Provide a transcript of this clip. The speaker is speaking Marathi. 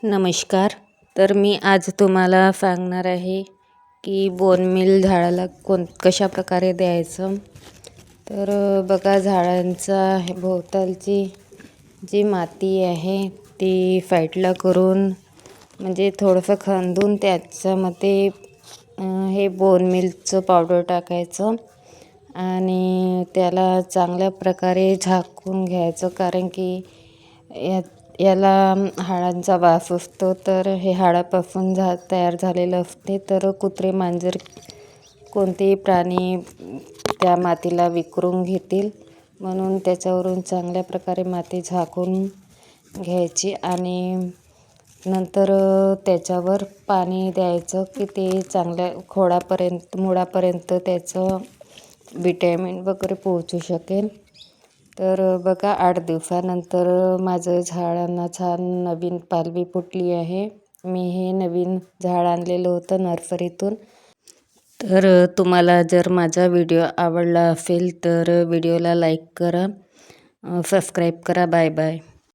नमस्कार. तर मी आज तुम्हाला सांगणार आहे की बोनमील झाडाला कशा प्रकारे द्यायचं. तर बघा, झाडांचा भोवतालची जी माती आहे ती साईडला करून म्हणजे थोडंसं खंदून त्याच्यामध्ये हे बोनमीलचं पावडर टाकायचं आणि त्याला चांगल्या प्रकारे झाकून घ्यायचं, कारण की याला हाडांचा वास असतो. तर हे हाडापासून तयार झालेलं असते. तर कुत्रे मांजर कोणतेही प्राणी त्या मातीला विखरून घेतील, म्हणून त्याच्यावरून चांगल्या प्रकारे माती झाकून घ्यायची आणि नंतर त्याच्यावर पाणी द्यायचं की ते चांगल्या मुळापर्यंत त्याचं विटॅमिन वगैरे पोहोचू शकेल. तर बघा, 8 दिवसानंतर माझं झाडांना छान नवीन पालवी फुटली आहे. मी हे नवीन झाड आणलेलं होतं नर्सरीतून. तर तुम्हाला जर माझा व्हिडिओ आवडला असेल तर व्हिडिओला लाईक करा, सबस्क्राईब करा. Bye bye.